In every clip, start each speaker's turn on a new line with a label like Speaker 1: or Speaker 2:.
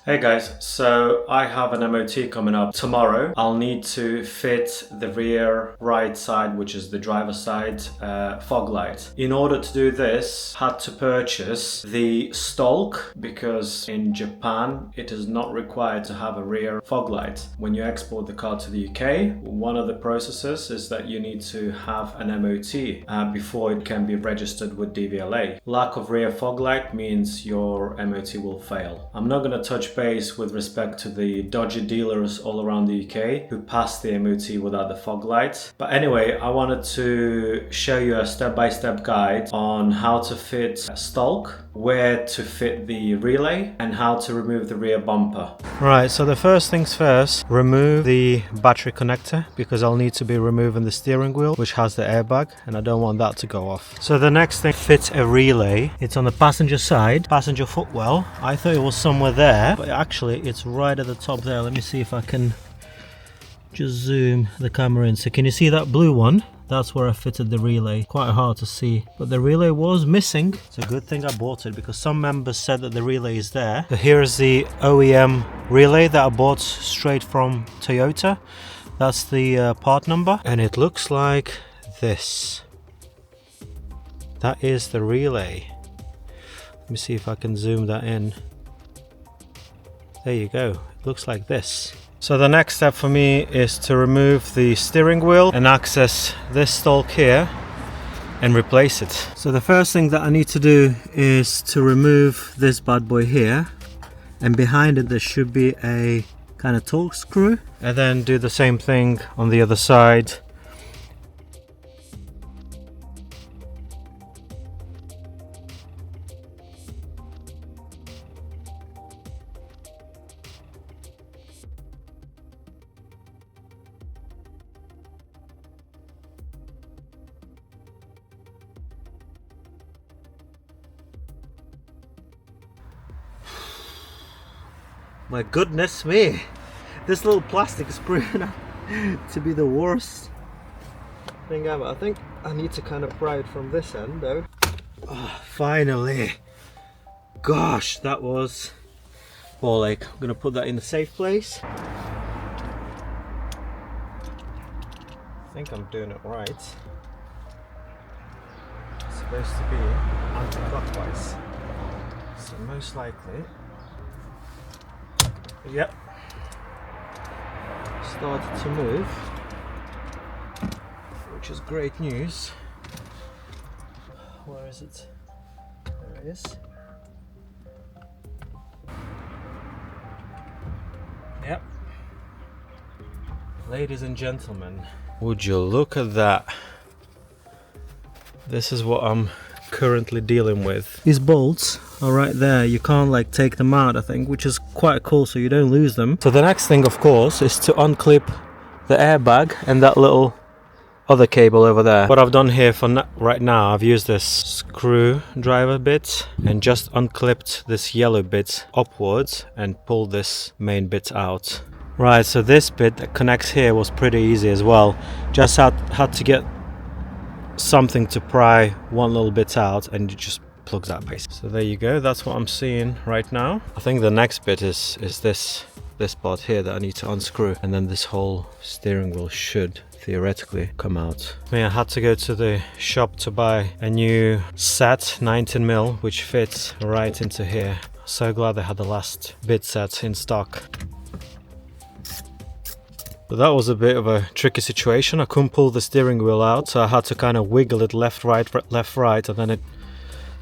Speaker 1: Hey guys, so I have an MOT coming up tomorrow. I'll need to fit the rear right side, which is the driver's side, fog light. In order to do this, I had to purchase the Stalk because in Japan it is not required to have a rear fog light. When you export the car to the UK, one of the processes is that you need to have an MOT before it can be registered with DVLA. Lack of rear fog light means your MOT will fail. I'm not going to touch base with respect to the dodgy dealers all around the UK who pass the MOT without the fog light. But anyway, I wanted to show you a step-by-step guide on how to fit a Stalk, where to fit the relay, and how to remove the rear bumper. Right, so the first things first, remove the battery connector because I'll need to be removing the steering wheel, which has the airbag, and I don't want that to go off. So the next thing, fit a relay. It's on the passenger side, passenger footwell. I thought it was somewhere there, but actually it's right at the top there. Let me see if I can just zoom the camera in. So can you see that blue one? That's where I fitted the relay. Quite hard to see, but the relay was missing. It's a good thing I bought it because some members said that the relay is there. So here's the OEM relay that I bought straight from Toyota. That's the part number, and it looks like this. That is the relay. Let me see if I can zoom that in. There you go. It looks like this. So the next step for me is to remove the steering wheel and access this Stalk here and replace it. So the first thing that I need to do is to remove this bad boy here, and behind it there should be a kind of torque screw, and then do the same thing on the other side. My goodness me, this little plastic is proven out to be the worst thing ever. I think I need to kind of pry it from this end though. Oh, finally. Gosh, that was ball ache. I'm gonna put that in a safe place. I think I'm doing it right. It's supposed to be anti-clockwise, so most likely. Yep, started to move, which is great news. Where is it? There it is. Yep. Ladies and gentlemen, would you look at that? This is what I'm currently dealing with. These bolts are right there. You can't like take them out, I think, which is quite cool, so you don't lose them. So the next thing, of course, is to unclip the airbag and that little other cable over there. What I've done here for right now, I've used this screwdriver bit and just unclipped this yellow bit upwards and pulled this main bit out. Right, so this bit that connects here was pretty easy as well. Just had to get something to pry one little bit out, and it just plugs that basically. So there you go, that's what I'm seeing right now. I think the next bit is this part here that I need to unscrew, and then this whole steering wheel should theoretically come out. I mean, I had to go to the shop to buy a new set 19mm which fits right into here. So glad they had the last bit set in stock. But that was a bit of a tricky situation. I couldn't pull the steering wheel out, so I had to kind of wiggle it left, right, and then it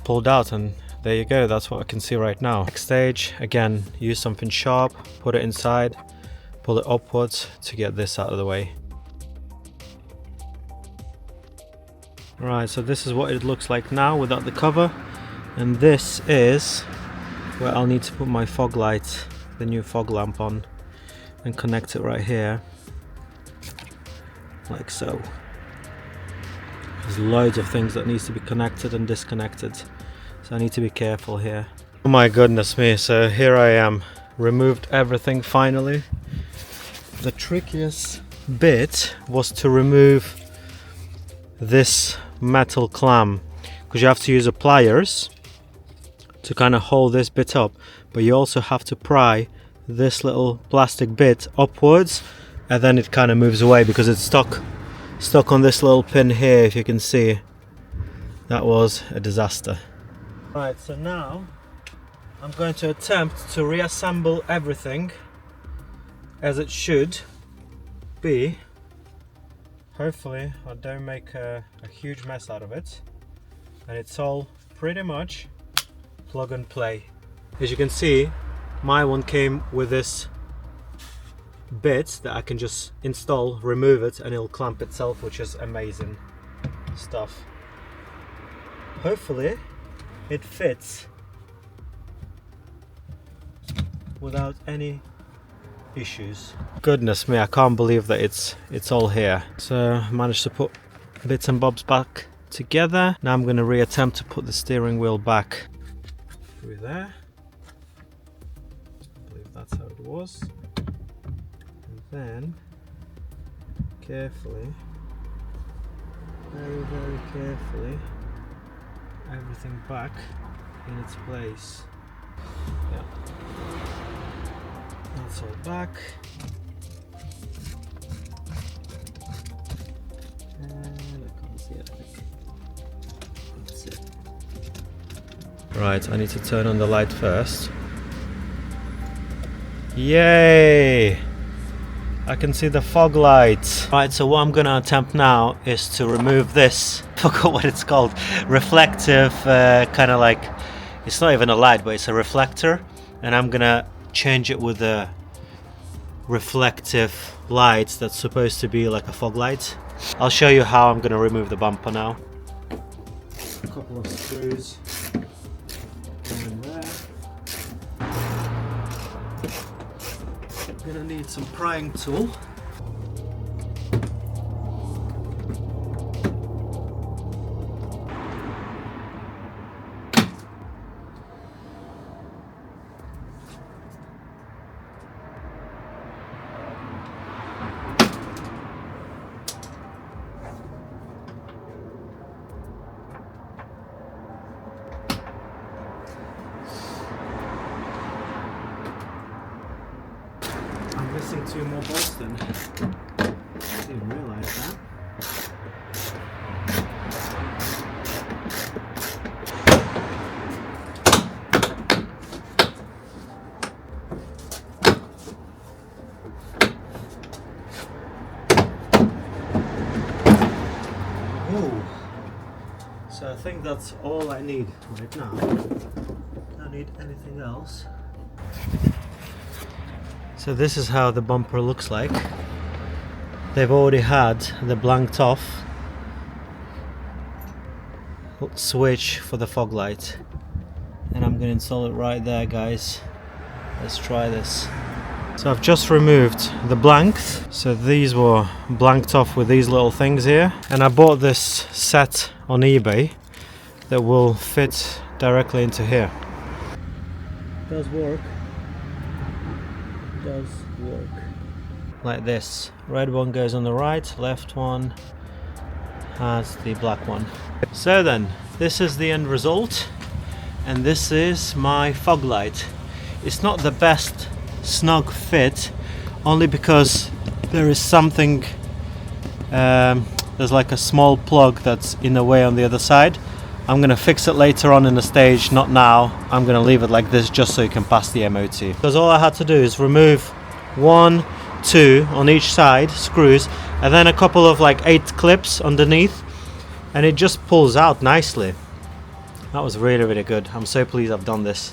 Speaker 1: pulled out, and there you go, that's what I can see right now. Next stage, again, use something sharp, put it inside, pull it upwards to get this out of the way. Right, so this is what it looks like now without the cover, and this is where I'll need to put my fog light, the new fog lamp on, and connect it right here. Like so. There's loads of things that needs to be connected and disconnected, so I need to be careful here. Oh my goodness me, so here I am, removed everything finally. The trickiest bit was to remove this metal clamp, because you have to use the pliers to kind of hold this bit up, but you also have to pry this little plastic bit upwards, and then it kind of moves away because it's stuck on this little pin here. If you can see, that was a disaster. Right, so now I'm going to attempt to reassemble everything as it should be. Hopefully I don't make a huge mess out of it, and it's all pretty much plug and play. As you can see, my one came with this bit that I can just install, remove it, and it'll clamp itself, which is amazing stuff. Hopefully it fits without any issues. Goodness me, I can't believe that it's all here. So I managed to put bits and bobs back together. Now I'm going to reattempt to put the steering wheel back through there. I believe that's how it was. And then carefully, very carefully, everything back in its place. Yeah. That's all back. And I can't see it, I think. That's it. Right, I need to turn on the light first. Yay! I can see the fog light. Right, so what I'm going to attempt now is to remove this, I forgot what it's called, reflective, kind of like, it's not even a light, but it's a reflector, and I'm going to change it with a reflective light that's supposed to be like a fog light. I'll show you how I'm going to remove the bumper now. A couple of screws in there. I'm going to need some prying tool. Missing 2 more bolts then. Didn't realise that. Oh, so I think that's all I need right now. I don't need anything else. So this is how the bumper looks like. They've already had the blanked off switch for the fog light, and I'm going to install it right there, guys. Let's try this. So I've just removed the blanks. So these were blanked off with these little things here, and I bought this set on eBay that will fit directly into here. It does work. Does work like this. Red one goes on the right, left one has the black one. So then, this is the end result, and this is my fog light. It's not the best snug fit, only because there is something, there's like a small plug that's in the way on the other side. I'm going to fix it later on in the stage, not now. I'm going to leave it like this just so you can pass the MOT. Because all I had to do is remove 1, 2 on each side, screws, and then a couple of like 8 clips underneath, and it just pulls out nicely. That was really good. I'm so pleased I've done this.